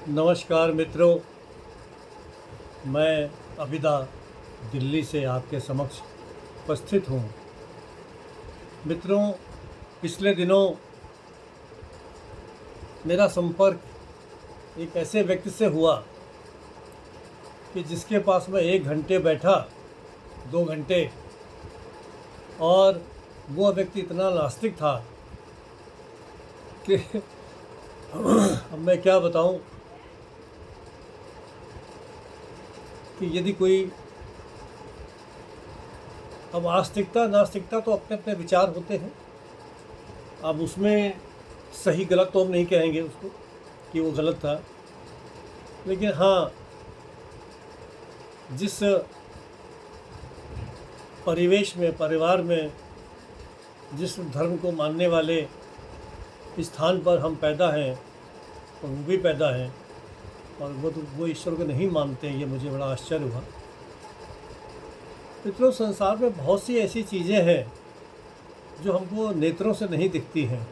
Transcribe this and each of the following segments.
नमस्कार मित्रों, मैं अबिदा दिल्ली से आपके समक्ष उपस्थित हूँ। मित्रों, पिछले दिनों मेरा संपर्क एक ऐसे व्यक्ति से हुआ कि जिसके पास मैं 1 घंटे बैठा, 2 घंटे, और वो व्यक्ति इतना नास्तिक था कि अब मैं क्या बताऊं कि यदि कोई, अब आस्तिकता नास्तिकता तो अपने अपने विचार होते हैं। अब उसमें सही गलत तो हम नहीं कहेंगे उसको कि वो गलत था, लेकिन हाँ, जिस परिवेश में, परिवार में, जिस धर्म को मानने वाले स्थान पर हम पैदा हैं और वो भी पैदा हैं, और वो ईश्वर को नहीं मानते हैं, ये मुझे बड़ा आश्चर्य हुआ। मित्रों, संसार में बहुत सी ऐसी चीज़ें हैं जो हमको नेत्रों से नहीं दिखती हैं।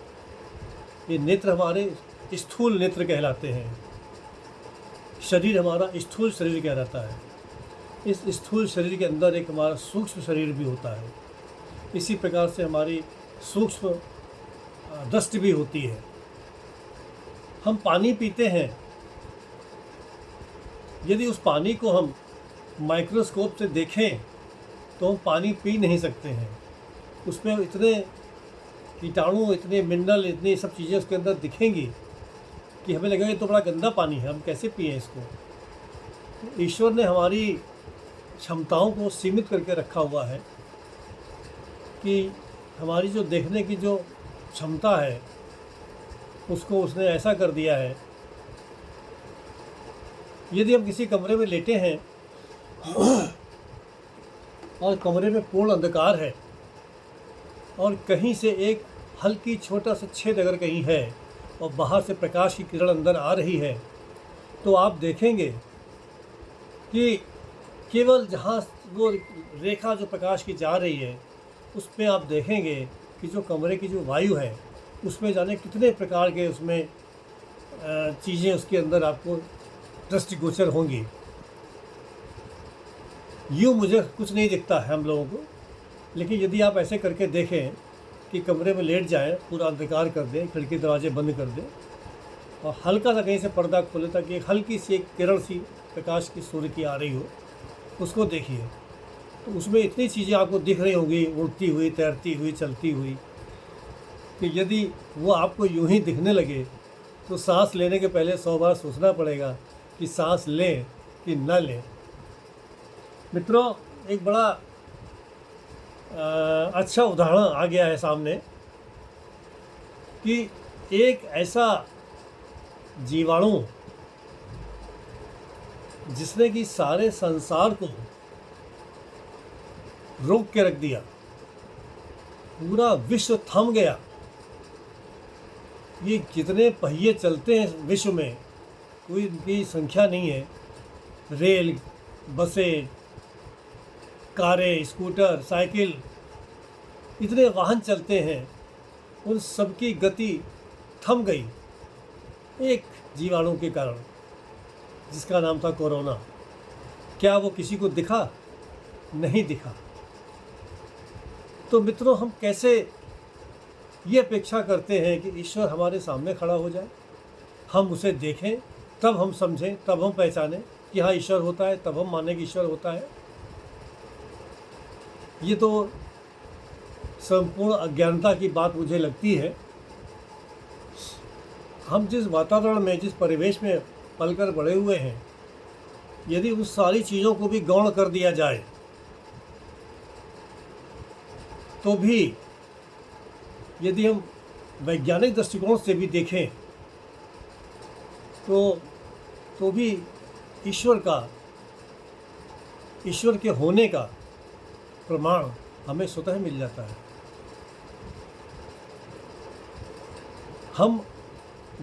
ये नेत्र हमारे स्थूल नेत्र कहलाते हैं। शरीर हमारा स्थूल शरीर कहलाता है। इस स्थूल शरीर के अंदर एक हमारा सूक्ष्म शरीर भी होता है। इसी प्रकार से हमारी सूक्ष्म दृष्टि भी होती है। हम पानी पीते हैं, यदि उस पानी को हम माइक्रोस्कोप से देखें तो हम पानी पी नहीं सकते हैं। उसमें इतने कीटाणु, इतने मिनरल, इतनी सब चीज़ें उसके अंदर दिखेंगी कि हमें लगेगा ये तो बड़ा गंदा पानी है, हम कैसे पिएं इसको। तो ईश्वर ने हमारी क्षमताओं को सीमित करके रखा हुआ है कि हमारी जो देखने की जो क्षमता है उसको उसने ऐसा कर दिया है। यदि हम किसी कमरे में लेटे हैं और कमरे में पूर्ण अंधकार है और कहीं से एक हल्की छोटा सा छेद अगर कहीं है और बाहर से प्रकाश की किरण अंदर आ रही है, तो आप देखेंगे कि केवल जहाँ वो रेखा जो प्रकाश की जा रही है उसमें आप देखेंगे कि जो कमरे की जो वायु है उसमें जाने कितने प्रकार के उसमें चीज़ें उसके अंदर आपको दृष्टिगोचर होंगी। यूँ मुझे कुछ नहीं दिखता है हम लोगों को, लेकिन यदि आप ऐसे करके देखें कि कमरे में लेट जाएं, पूरा अंधकार कर दें, खिड़की दरवाजे बंद कर दें और हल्का सा कहीं से पर्दा खोले ताकि एक हल्की सी एक किरण सी प्रकाश की सूर्य की आ रही हो, उसको देखिए तो उसमें इतनी चीज़ें आपको दिख रही होंगी, उड़ती हुई, तैरती हुई, चलती हुई, कि यदि वो आपको यूं ही दिखने लगे तो सांस लेने के पहले 100 बार सोचना पड़ेगा कि सांस लें कि न लें। मित्रों, एक बड़ा अच्छा उदाहरण आ गया है सामने कि एक ऐसा जीवाणु जिसने कि सारे संसार को रोक के रख दिया, पूरा विश्व थम गया। ये कितने पहिए चलते हैं विश्व में, कोई इनकी संख्या नहीं है। रेल, बसें, कारें, स्कूटर, साइकिल, इतने वाहन चलते हैं, उन सबकी गति थम गई एक जीवाणु के कारण, जिसका नाम था कोरोना। क्या वो किसी को दिखा? नहीं दिखा। तो मित्रों, हम कैसे ये अपेक्षा करते हैं कि ईश्वर हमारे सामने खड़ा हो जाए, हम उसे देखें, तब हम समझें, तब हम पहचानें कि हाँ ईश्वर होता है, तब हम मानें कि ईश्वर होता है। ये तो संपूर्ण अज्ञानता की बात मुझे लगती है। हम जिस वातावरण में, जिस परिवेश में पलकर बड़े हुए हैं, यदि उस सारी चीज़ों को भी गौण कर दिया जाए तो भी, यदि हम वैज्ञानिक दृष्टिकोण से भी देखें तो भी ईश्वर के होने का प्रमाण हमें स्वतः मिल जाता है। हम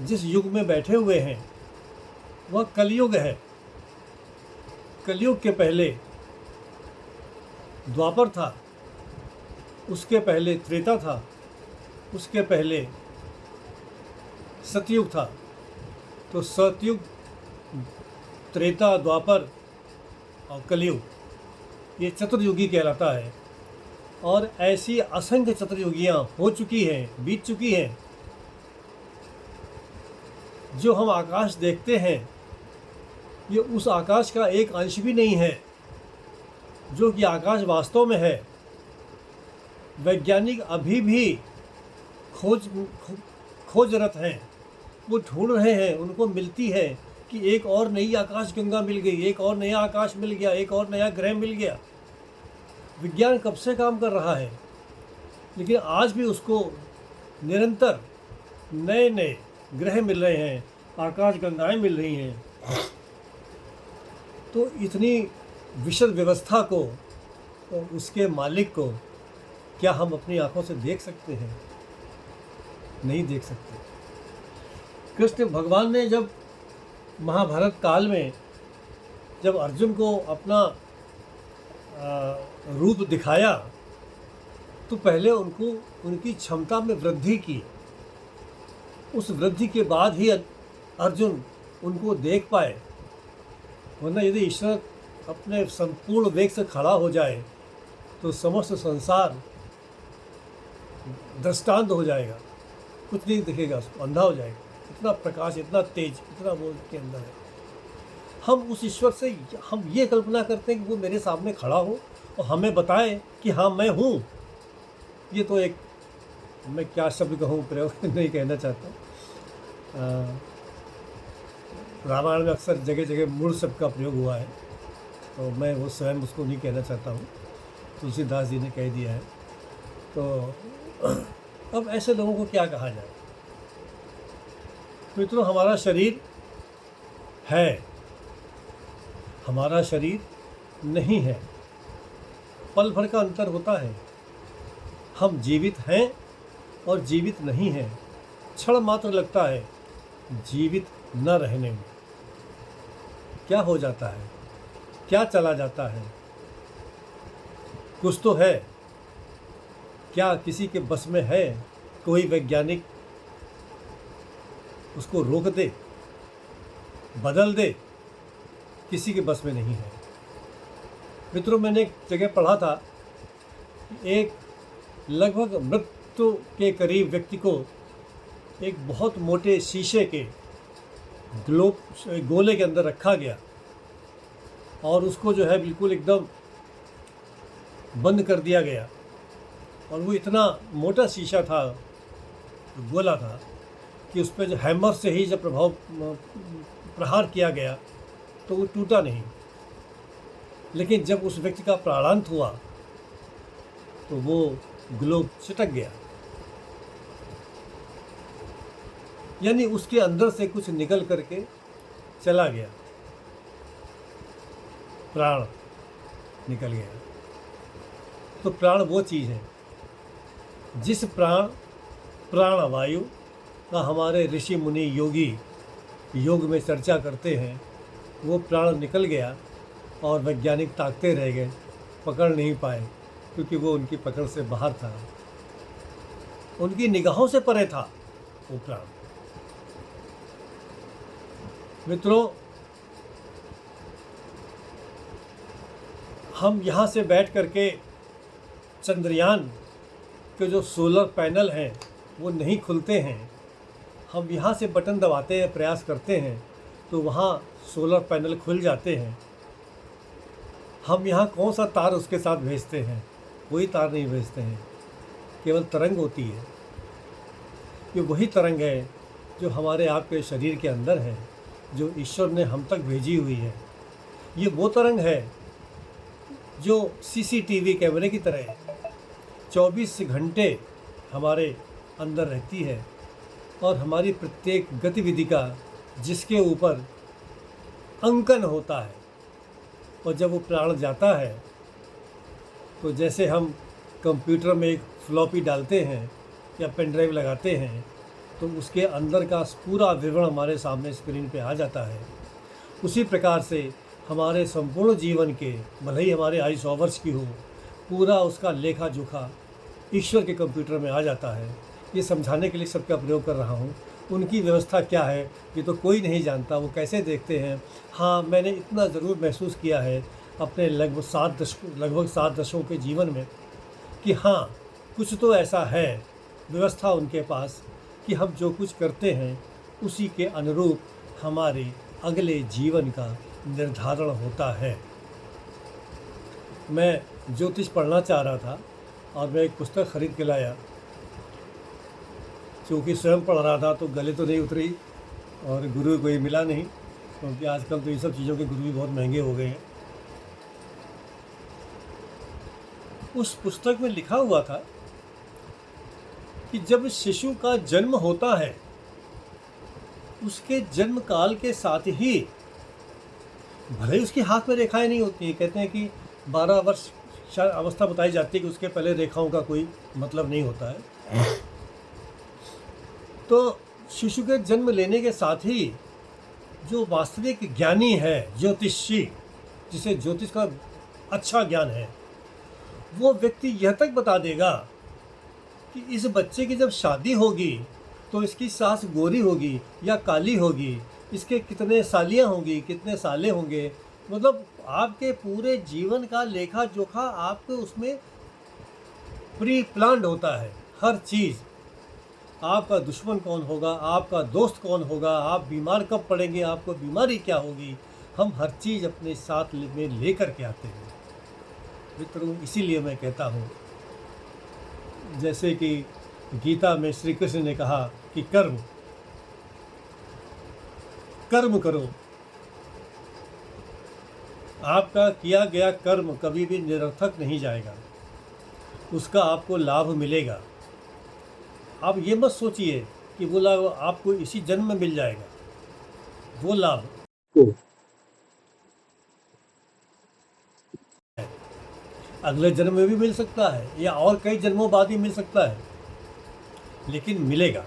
जिस युग में बैठे हुए हैं वह कलयुग है। कलयुग के पहले द्वापर था, उसके पहले त्रेता था, उसके पहले सतयुग था। तो सतयुग त्रेता, द्वापर और कलयुग, ये चतुर्युगी कहलाता है। और ऐसी असंख्य चतुर्युगियाँ हो चुकी हैं, बीत चुकी हैं। जो हम आकाश देखते हैं ये उस आकाश का एक अंश भी नहीं है जो कि आकाश वास्तव में है। वैज्ञानिक अभी भी खोजरत हैं, वो ढूंढ रहे हैं, उनको मिलती है कि एक और नई आकाश गंगा मिल गई, एक और नया आकाश मिल गया, एक और नया ग्रह मिल गया। विज्ञान कब से काम कर रहा है, लेकिन आज भी उसको निरंतर नए नए ग्रह मिल रहे हैं, आकाश गंगाएं मिल रही हैं। तो इतनी विशद व्यवस्था को और उसके मालिक को क्या हम अपनी आंखों से देख सकते हैं? नहीं देख सकते। कृष्ण भगवान ने जब महाभारत काल में जब अर्जुन को अपना रूप दिखाया तो पहले उनको उनकी क्षमता में वृद्धि की। उस वृद्धि के बाद ही अर्जुन उनको देख पाए, वरना यदि ईश्वर अपने संपूर्ण वेग से खड़ा हो जाए तो समस्त संसार दृष्टांत हो जाएगा, कुछ नहीं दिखेगा, उसको अंधा हो जाएगा। इतना प्रकाश, इतना तेज, इतना वो उसके अंदर है। हम उस ईश्वर से हम ये कल्पना करते हैं कि वो मेरे सामने खड़ा हो और हमें बताए कि हाँ मैं हूँ। ये तो एक, मैं क्या शब्द कहूँ, प्रयोग नहीं कहना चाहता। रामायण में अक्सर जगह जगह मूल शब्द का प्रयोग हुआ है, तो मैं वो स्वयं उसको नहीं कहना चाहता हूँ, तुलसीदास जी ने कह दिया है। तो अब ऐसे लोगों को क्या कहा जाए? मित्रों, हमारा शरीर है, हमारा शरीर नहीं है, पल भर का अंतर होता है। हम जीवित हैं और जीवित नहीं हैं, क्षण मात्र लगता है जीवित न रहने में। क्या हो जाता है, क्या चला जाता है, कुछ तो है। क्या किसी के बस में है? कोई वैज्ञानिक उसको रोक दे, बदल दे? किसी के बस में नहीं है। मित्रों, मैंने एक जगह पढ़ा था, एक लगभग मृत्यु के करीब व्यक्ति को एक बहुत मोटे शीशे के गोले के अंदर रखा गया और उसको जो है बिल्कुल एकदम बंद कर दिया गया। और वो इतना मोटा शीशा था, गोला था, कि उस पर जो हैमर से ही जब प्रहार किया गया तो वो टूटा नहीं। लेकिन जब उस व्यक्ति का प्राणांत हुआ तो वो ग्लोब छिटक गया, यानी उसके अंदर से कुछ निकल करके चला गया, प्राण निकल गया। तो प्राण वो चीज़ है जिस प्राणवायु का हमारे ऋषि मुनि योगी योग में चर्चा करते हैं, वो प्राण निकल गया और वैज्ञानिक ताकते रह गए, पकड़ नहीं पाए, क्योंकि वो उनकी पकड़ से बाहर था, उनकी निगाहों से परे था वो प्राण। मित्रों, हम यहाँ से बैठ करके चंद्रयान के जो सोलर पैनल हैं वो नहीं खुलते हैं। हम यहाँ से बटन दबाते हैं, प्रयास करते हैं, तो वहाँ सोलर पैनल खुल जाते हैं। हम यहाँ कौन सा तार उसके साथ भेजते हैं? कोई तार नहीं भेजते हैं, केवल तरंग होती है। ये वही तरंग है जो हमारे आपके शरीर के अंदर है, जो ईश्वर ने हम तक भेजी हुई है। ये वो तरंग है जो सीसीटीवी कैमरे की तरह 24 घंटे हमारे अंदर रहती है और हमारी प्रत्येक गतिविधि का जिसके ऊपर अंकन होता है। और जब वो प्राण जाता है तो जैसे हम कंप्यूटर में एक फ्लॉपी डालते हैं या पेन ड्राइव लगाते हैं तो उसके अंदर का पूरा विवरण हमारे सामने स्क्रीन पे आ जाता है। उसी प्रकार से हमारे संपूर्ण जीवन के, भले ही हमारे आयु 100 वर्ष की हो, पूरा उसका लेखा जोखा ईश्वर के कंप्यूटर में आ जाता है। ये समझाने के लिए सबका प्रयोग कर रहा हूँ। उनकी व्यवस्था क्या है ये तो कोई नहीं जानता, वो कैसे देखते हैं। हाँ, मैंने इतना ज़रूर महसूस किया है अपने लगभग 7 दशकों के जीवन में कि हाँ, कुछ तो ऐसा है व्यवस्था उनके पास कि हम जो कुछ करते हैं उसी के अनुरूप हमारे अगले जीवन का निर्धारण होता है। मैं ज्योतिष पढ़ना चाह रहा था और मैं एक पुस्तक खरीद के लाया। क्योंकि स्वयं पढ़ रहा था तो गले तो नहीं उतरी और गुरु कोई मिला नहीं, क्योंकि आजकल तो ये सब चीज़ों के गुरु भी बहुत महंगे हो गए हैं। उस पुस्तक में लिखा हुआ था कि जब शिशु का जन्म होता है उसके जन्म काल के साथ ही, भले ही उसके हाथ में रेखाएं नहीं होती हैं, कहते हैं कि 12 वर्ष शायद अवस्था बताई जाती है कि उसके पहले रेखाओं का कोई मतलब नहीं होता है। तो शिशु के जन्म लेने के साथ ही जो वास्तविक ज्ञानी है, ज्योतिषी, जिसे ज्योतिष का अच्छा ज्ञान है, वो व्यक्ति यह तक बता देगा कि इस बच्चे की जब शादी होगी तो इसकी सास गोरी होगी या काली होगी, इसके कितने सालियाँ होंगी, कितने साले होंगे, मतलब आपके पूरे जीवन का लेखा जोखा आपको उसमें प्री प्लान्ड होता है। हर चीज़, आपका दुश्मन कौन होगा, आपका दोस्त कौन होगा, आप बीमार कब पड़ेंगे, आपको बीमारी क्या होगी, हम हर चीज़ अपने साथ में लेकर के आते हैं मित्रों। इसीलिए मैं कहता हूँ, जैसे कि गीता में श्री कृष्ण ने कहा कि कर्म करो, आपका किया गया कर्म कभी भी निरर्थक नहीं जाएगा, उसका आपको लाभ मिलेगा। आप ये मत सोचिए कि वो लाभ आपको इसी जन्म में मिल जाएगा, वो लाभ को अगले जन्म में भी मिल सकता है या और कई जन्मों बाद ही मिल सकता है, लेकिन मिलेगा।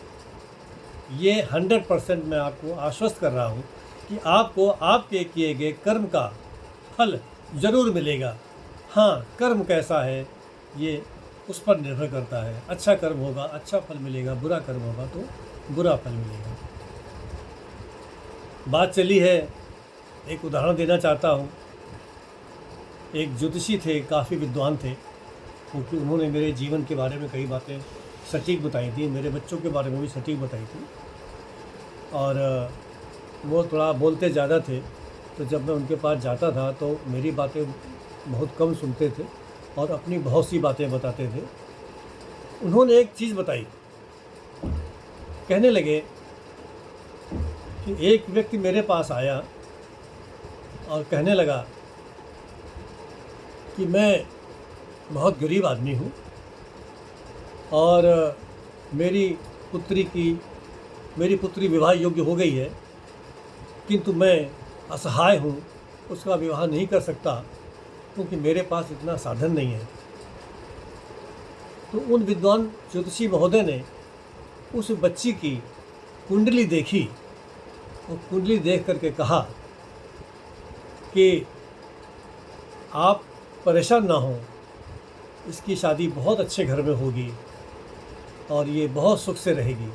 ये 100% मैं आपको आश्वस्त कर रहा हूँ कि आपको आपके किए गए कर्म का फल ज़रूर मिलेगा। हाँ, कर्म कैसा है ये उस पर निर्भर करता है। अच्छा कर्म होगा अच्छा फल मिलेगा, बुरा कर्म होगा तो बुरा फल मिलेगा। बात चली है, एक उदाहरण देना चाहता हूँ। एक ज्योतिषी थे, काफ़ी विद्वान थे, क्योंकि उन्होंने मेरे जीवन के बारे में कई बातें सटीक बताई थी, मेरे बच्चों के बारे में भी सटीक बताई थी। और वो थोड़ा बोलते ज़्यादा थे, तो जब मैं उनके पास जाता था तो मेरी बातें बहुत कम सुनते थे और अपनी बहुत सी बातें बताते थे। उन्होंने एक चीज़ बताई, कहने लगे कि एक व्यक्ति मेरे पास आया और कहने लगा कि मैं बहुत गरीब आदमी हूँ और मेरी पुत्री विवाह योग्य हो गई है, किंतु मैं असहाय हूँ, उसका विवाह नहीं कर सकता क्योंकि मेरे पास इतना साधन नहीं है। तो उन विद्वान ज्योतिषी महोदय ने उस बच्ची की कुंडली देखी और कुंडली देख करके कहा कि आप परेशान ना हो, इसकी शादी बहुत अच्छे घर में होगी और ये बहुत सुख से रहेगी।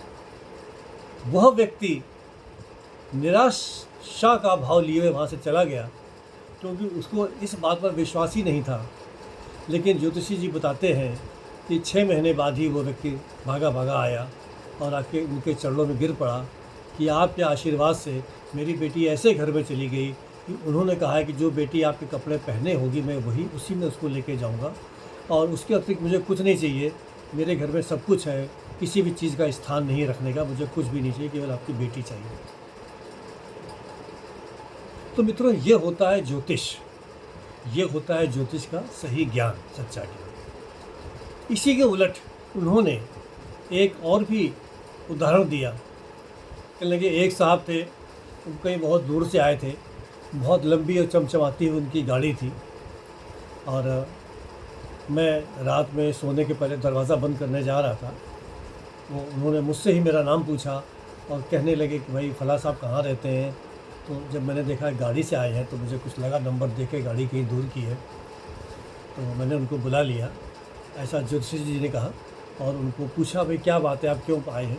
वह व्यक्ति निराशा का भाव लिए हुए वहाँ से चला गया, क्योंकि उसको इस बात पर विश्वास ही नहीं था। लेकिन ज्योतिषी जी बताते हैं कि 6 महीने बाद ही वो व्यक्ति भागा भागा आया और आके उनके चरणों में गिर पड़ा कि आपके आशीर्वाद से मेरी बेटी ऐसे घर में चली गई कि उन्होंने कहा है कि जो बेटी आपके कपड़े पहने होगी मैं वही उसी में उसको लेके जाऊंगा और उसके अतिरिक्त मुझे कुछ नहीं चाहिए। मेरे घर में सब कुछ है, किसी भी चीज़ का स्थान नहीं रखने का, मुझे कुछ भी नहीं चाहिए, केवल आपकी बेटी चाहिए। तो मित्रों, ये होता है ज्योतिष, ये होता है ज्योतिष का सही ज्ञान, सच्चा ज्ञान। इसी के उलट उन्होंने एक और भी उदाहरण दिया। कहने लगे एक साहब थे, वो कहीं बहुत दूर से आए थे, बहुत लंबी और चमचमाती हुई उनकी गाड़ी थी और मैं रात में सोने के पहले दरवाज़ा बंद करने जा रहा था। वो उन्होंने मुझसे ही मेरा नाम पूछा और कहने लगे कि भाई फला साहब कहाँ रहते हैं। तो जब मैंने देखा गाड़ी से आए हैं तो मुझे कुछ लगा, नंबर देके गाड़ी कहीं दूर की है, तो मैंने उनको बुला लिया, ऐसा ज्योतिषी जी ने कहा, और उनको पूछा भाई क्या बात है, आप क्यों आए हैं।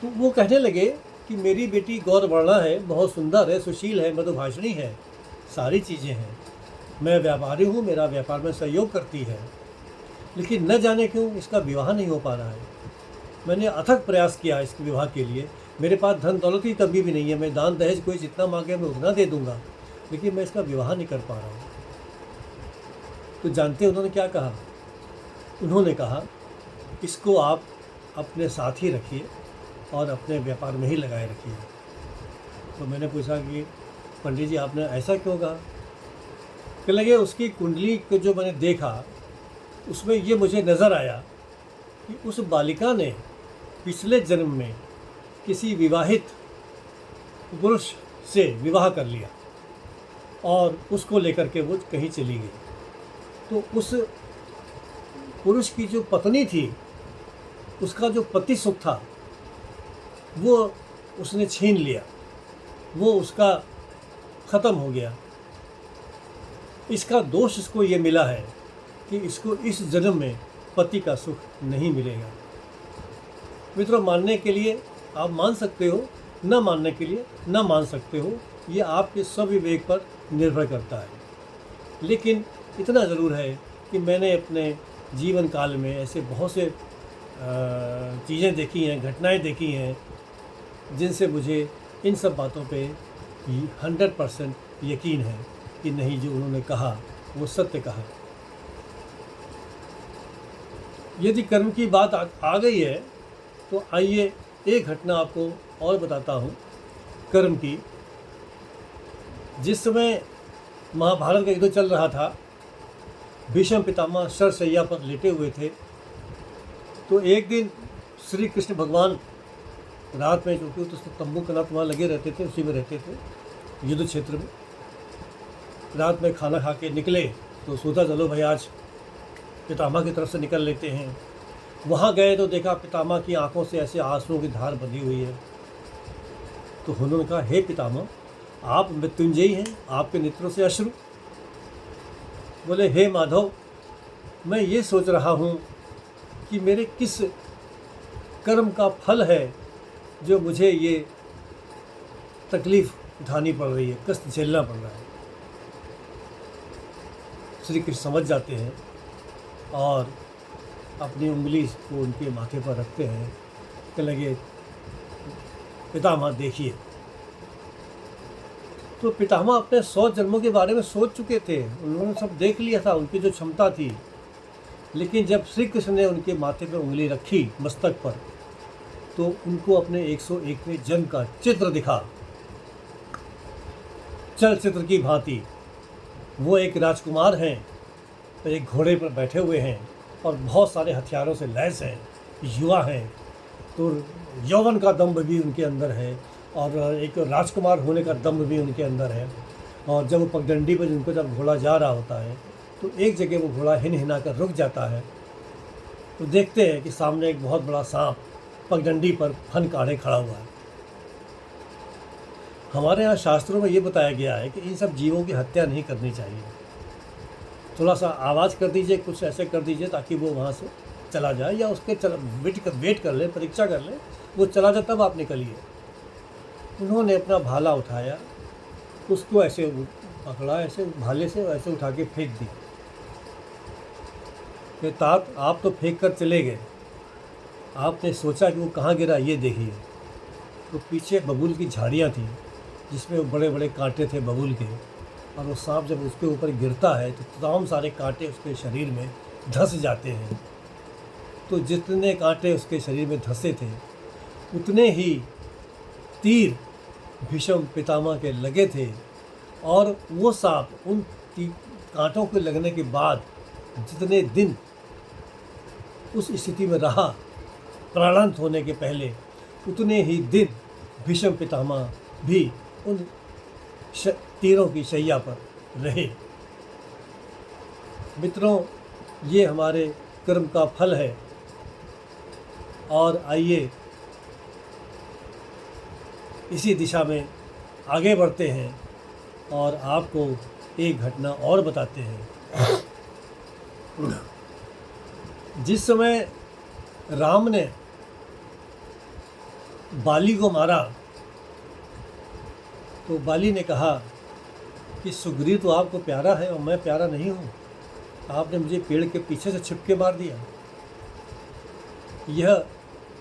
तो वो कहने लगे कि मेरी बेटी गौरवर्णा है, बहुत सुंदर है, सुशील है, मृदुभाषिणी है, सारी चीज़ें हैं, मैं व्यापारी हूँ, मेरा व्यापार में सहयोग करती है, लेकिन न जाने क्यों इसका विवाह नहीं हो पा रहा है। मैंने अथक प्रयास किया इसके विवाह के लिए, मेरे पास धन दौलत की कमी भी नहीं है, मैं दान दहेज कोई जितना मांगे मैं उतना दे दूंगा, लेकिन मैं इसका विवाह नहीं कर पा रहा हूँ। तो जानते हैं उन्होंने क्या कहा? उन्होंने कहा इसको आप अपने साथ ही रखिए और अपने व्यापार में ही लगाए रखिए। तो मैंने पूछा कि पंडित जी आपने ऐसा क्यों कहा? कहने लगे उसकी कुंडली को जो मैंने देखा उसमें ये मुझे नज़र आया कि उस बालिका ने पिछले जन्म में किसी विवाहित पुरुष से विवाह कर लिया और उसको लेकर के वो कहीं चली गई। तो उस पुरुष की जो पत्नी थी उसका जो पति सुख था वो उसने छीन लिया, वो उसका ख़त्म हो गया। इसका दोष इसको ये मिला है कि इसको इस जन्म में पति का सुख नहीं मिलेगा। मित्रों, मानने के लिए आप मान सकते हो, न मानने के लिए न मान सकते हो, ये आपके स्वविवेक पर निर्भर करता है। लेकिन इतना ज़रूर है कि मैंने अपने जीवन काल में ऐसे बहुत से चीज़ें देखी हैं, घटनाएं देखी हैं, जिनसे मुझे इन सब बातों पे 100% यकीन है कि नहीं, जो उन्होंने कहा वो सत्य कहा। यदि कर्म की बात आ गई है तो आइए एक घटना आपको और बताता हूँ कर्म की। जिस समय महाभारत का युद्ध चल रहा था, भीष्म पितामह शरशैया पर लेटे हुए थे, तो एक दिन श्री कृष्ण भगवान रात में, क्योंकि तो तंबू कनात वहाँ लगे रहते थे, उसी में रहते थे युद्ध क्षेत्र में, रात में खाना खा के निकले तो सोचा चलो भाई आज पितामह की तरफ से निकल लेते हैं। वहाँ गए तो देखा पितामह की आंखों से ऐसे आंसुओं की धार बंधी हुई है। तो उन्होंने कहा हे पितामह, आप मृत्युंजयी हैं, आपके नेत्रों से अश्रु। बोले हे माधव, मैं ये सोच रहा हूँ कि मेरे किस कर्म का फल है जो मुझे ये तकलीफ़ उठानी पड़ रही है, कष्ट झेलना पड़ रहा है। श्री कृष्ण समझ जाते हैं और अपनी उंगली को उनके माथे पर रखते हैं। कहने लगे पितामह देखिए। तो पितामह अपने 100 जन्मों के बारे में सोच चुके थे, उन्होंने सब देख लिया था, उनकी जो क्षमता थी। लेकिन जब श्री कृष्ण ने उनके माथे पर उंगली रखी, मस्तक पर, तो उनको अपने 101वें जन्म का चित्र दिखा, चलचित्र की भांति। वो एक राजकुमार हैं, एक घोड़े पर बैठे हुए हैं और बहुत सारे हथियारों से लैस हैं, युवा हैं, तो यौवन का दम्भ भी उनके अंदर है और एक राजकुमार होने का दम्भ भी उनके अंदर है। और जब वो पगडंडी पर उनको जब घोड़ा जा रहा होता है तो एक जगह वो घोड़ा हिन हिना कर रुक जाता है। तो देखते हैं कि सामने एक बहुत बड़ा सांप पगडंडी पर फन काढ़े खड़ा हुआ है। हमारे यहाँ शास्त्रों में ये बताया गया है कि इन सब जीवों की हत्या नहीं करनी चाहिए। थोड़ा सा आवाज़ कर दीजिए, कुछ ऐसे कर दीजिए ताकि वो वहाँ से चला जाए, या उसके वेट कर ले, परीक्षा कर ले, वो चला जाए तब आप निकलिए। उन्होंने अपना भाला उठाया, उसको ऐसे पकड़ा, ऐसे भाले से ऐसे उठा के फेंक दी। कि तात आप तो फेंक कर चले गए, आपने सोचा कि वो कहाँ गिरा ये देखिए। तो पीछे बबूल की झाड़ियाँ थी जिसमें बड़े बड़े कांटे थे बबूल के, और वो सांप जब उसके ऊपर गिरता है तो तमाम सारे कांटे उसके शरीर में धंस जाते हैं। तो जितने कांटे उसके शरीर में धंसे थे उतने ही तीर भीष्म पितामह के लगे थे, और वो सांप उन कांटों के लगने के बाद जितने दिन उस स्थिति में रहा प्राणांत होने के पहले, उतने ही दिन भीष्म पितामह भी उन तीरों की शैया पर रहे। मित्रों, ये हमारे कर्म का फल है। और आइए इसी दिशा में आगे बढ़ते हैं और आपको एक घटना और बताते हैं। जिस समय राम ने बाली को मारा तो बाली ने कहा कि सुग्रीव तो आपको प्यारा है और मैं प्यारा नहीं हूँ, आपने मुझे पेड़ के पीछे से छिपके मार दिया। यह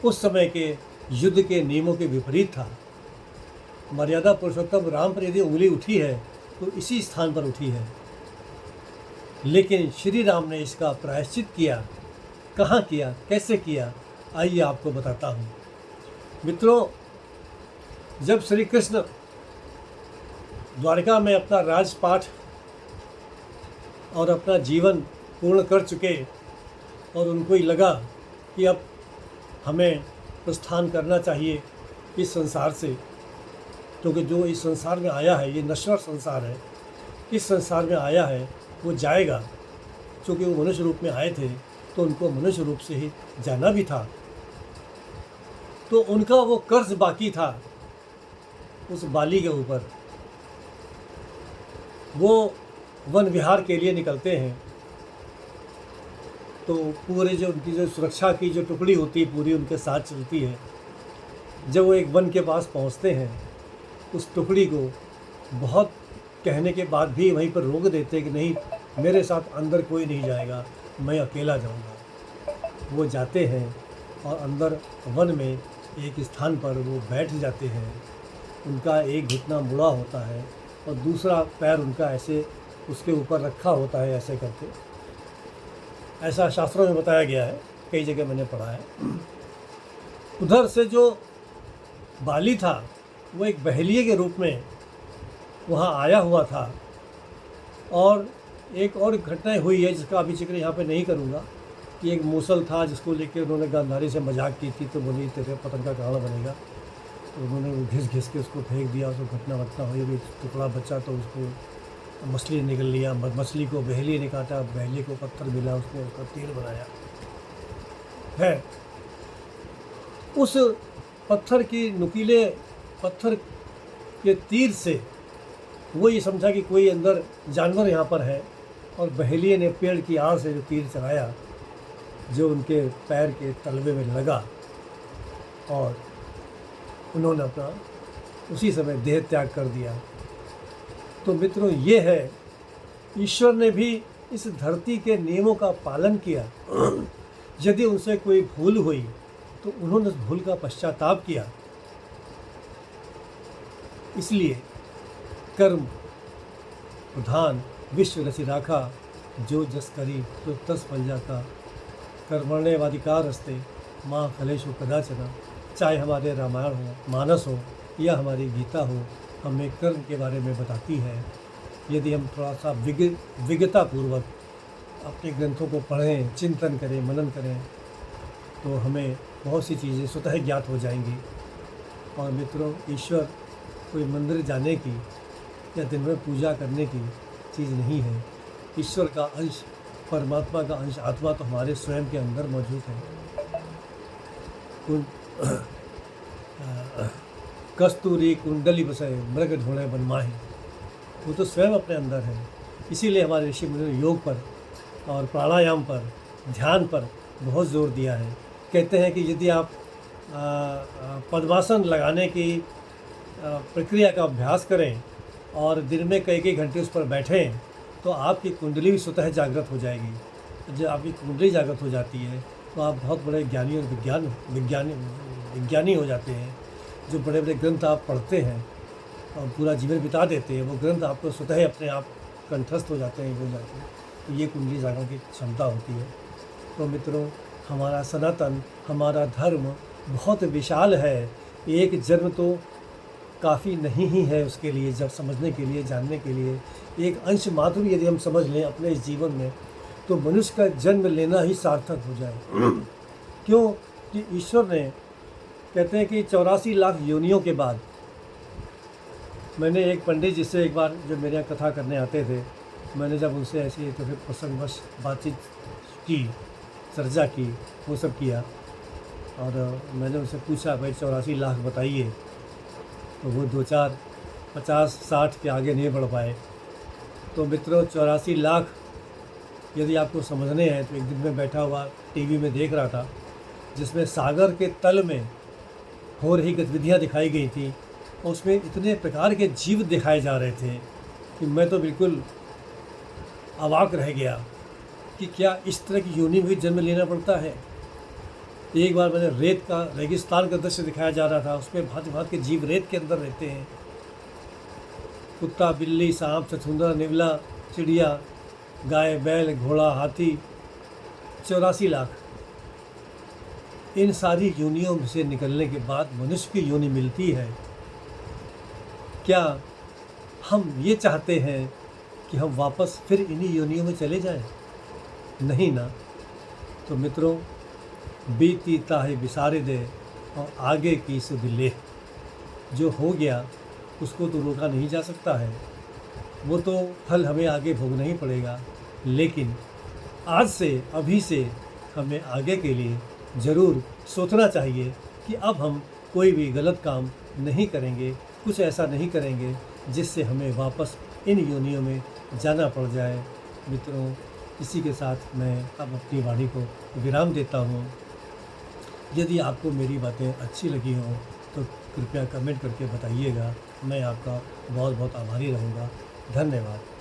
उस समय के युद्ध के नियमों के विपरीत था। मर्यादा पुरुषोत्तम राम पर यदि उंगली उठी है तो इसी स्थान पर उठी है, लेकिन श्री राम ने इसका प्रायश्चित किया। कहाँ किया, कैसे किया, आइए आपको बताता हूँ। मित्रों, जब श्री कृष्ण द्वारका में अपना राजपाठ और अपना जीवन पूर्ण कर चुके और उनको ही लगा कि अब हमें प्रस्थान करना चाहिए इस संसार से, क्योंकि जो इस संसार में आया है ये नश्वर संसार है, इस संसार में आया है वो जाएगा। क्योंकि वो मनुष्य रूप में आए थे तो उनको मनुष्य रूप से ही जाना भी था, तो उनका वो कर्ज बाकी था उस बाली के ऊपर। वो वन विहार के लिए निकलते हैं तो पूरे जो उनकी जो सुरक्षा की जो टुकड़ी होती है पूरी उनके साथ चलती है। जब वो एक वन के पास पहुंचते हैं, उस टुकड़ी को बहुत कहने के बाद भी वहीं पर रोक देते कि नहीं, मेरे साथ अंदर कोई नहीं जाएगा, मैं अकेला जाऊंगा। वो जाते हैं और अंदर वन में एक स्थान पर वो बैठ जाते हैं। उनका एक घुटना मुड़ा होता है और दूसरा पैर उनका ऐसे उसके ऊपर रखा होता है, ऐसे करके। ऐसा शास्त्रों में बताया गया है, कई जगह मैंने पढ़ा है। उधर से जो बाली था वो एक बहेलिये के रूप में वहाँ आया हुआ था। और एक और घटना हुई है जिसका अभी जिक्र यहाँ पे नहीं करूँगा, कि एक मूसल था जिसको लेकर उन्होंने गांधारी से मजाक की थी, तो बोली तेरे पतंग का कारण बनेगा, तो उन्होंने घिस घिस के उसको फेंक दिया। उसको घटना हुई, भी टुकड़ा बच्चा तो उसको मछली निकल लिया, मछली को बहेलिये ने काटा, बहेलिये को पत्थर मिला, उसने उसका तेल बनाया है। उस पत्थर की नुकीले पत्थर के तीर से वो ये समझा कि कोई अंदर जानवर यहाँ पर है, और बहेलिये ने पेड़ की आड़ से जो तीर चलाया जो उनके पैर के तलवे में लगा, और उन्होंने अपना उसी समय देह त्याग कर दिया। तो मित्रों, ये है, ईश्वर ने भी इस धरती के नियमों का पालन किया। यदि उनसे कोई भूल हुई तो उन्होंने उस भूल का पश्चाताप किया। इसलिए कर्म प्रधान विश्व रचि राखा, जो जस करी तो तस फल जाका, कर्मण्येवाधिकार हस्ते माँ फलेषु कदाचन। चाहे हमारे रामायण हो, मानस हो या हमारी गीता हो, हमें कर्म के बारे में बताती है। यदि हम थोड़ा सा विज्ञतापूर्वक अपने ग्रंथों को पढ़ें, चिंतन करें, मनन करें, तो हमें बहुत सी चीज़ें स्वतः ज्ञात हो जाएंगी। और मित्रों, ईश्वर कोई मंदिर जाने की या दिन भर पूजा करने की चीज़ नहीं है। ईश्वर का अंश, परमात्मा का अंश, आत्मा तो हमारे स्वयं के अंदर मौजूद है। कस्तूरी कुंडली बसाए मृग ढूंढे बनमाही, वो तो स्वयं अपने अंदर है। इसीलिए हमारे ऋषि मुनि ने योग पर और प्राणायाम पर, ध्यान पर बहुत जोर दिया है। कहते हैं कि यदि आप पद्मासन लगाने की प्रक्रिया का अभ्यास करें और दिन में कई घंटे उस पर बैठें तो आपकी कुंडली भी स्वतः जागृत हो जाएगी। जब आपकी कुंडली जागृत हो जाती है तो आप बहुत बड़े ज्ञानी और विज्ञानी हो जाते हैं। जो बड़े बड़े ग्रंथ आप पढ़ते हैं और पूरा जीवन बिता देते हैं, वो ग्रंथ आपको स्वतः अपने आप कंठस्थ हो जाते हैं, हो जाते हैं। तो ये कुंडली जागरण की क्षमता होती है। तो मित्रों, हमारा सनातन, हमारा धर्म बहुत विशाल है। एक जन्म तो काफ़ी नहीं ही है उसके लिए, जब समझने के लिए, जानने के लिए। एक अंश मात्र भी यदि हम समझ लें अपने इस जीवन में, तो मनुष्य का जन्म लेना ही सार्थक हो जाए। क्यों कि ईश्वर ने, कहते हैं कि 84 लाख योनियों के बाद, मैंने एक पंडित जी से एक बार जो मेरे यहाँ कथा करने आते थे, मैंने जब उनसे ऐसी तो फिर प्रसंगवश बातचीत की, चर्चा की, वो सब किया, और मैंने उनसे पूछा भाई 84 लाख बताइए, तो वो 2 4 50 60 के आगे नहीं बढ़ पाए। तो मित्रों, 84 लाख यदि आपको समझने हैं तो एक दिन में बैठा हुआ टीवी में देख रहा था, जिसमें सागर के तल में हो रही गतिविधियाँ दिखाई गई थी और उसमें इतने प्रकार के जीव दिखाए जा रहे थे कि मैं तो बिल्कुल अवाक रह गया कि क्या इस तरह की योनि में भी जन्म लेना पड़ता है। एक बार मैंने रेत का रेगिस्तान का दृश्य दिखाया जा रहा था, उसमें भांति भांति के जीव रेत के अंदर रहते हैं। कुत्ता, बिल्ली, सांप, छछूंदर, निवला, चिड़िया, गाय, बैल, घोड़ा, हाथी, 84 लाख। इन सारी योनियों में से निकलने के बाद मनुष्य की योनि मिलती है। क्या हम ये चाहते हैं कि हम वापस फिर इन्हीं योनियों में चले जाएं? नहीं ना। तो मित्रों, बीती ताहे बिसारे दे और आगे की सुध ले। जो हो गया उसको तो रोका नहीं जा सकता है, वो तो फल हमें आगे भोगना ही पड़ेगा। लेकिन आज से, अभी से हमें आगे के लिए ज़रूर सोचना चाहिए कि अब हम कोई भी गलत काम नहीं करेंगे, कुछ ऐसा नहीं करेंगे जिससे हमें वापस इन योनियों में जाना पड़ जाए। मित्रों, इसी के साथ मैं अब अपनी वाणी को विराम देता हूँ। यदि आपको मेरी बातें अच्छी लगी हों तो कृपया कमेंट करके बताइएगा। मैं आपका बहुत बहुत आभारी रहूँगा। धन्यवाद।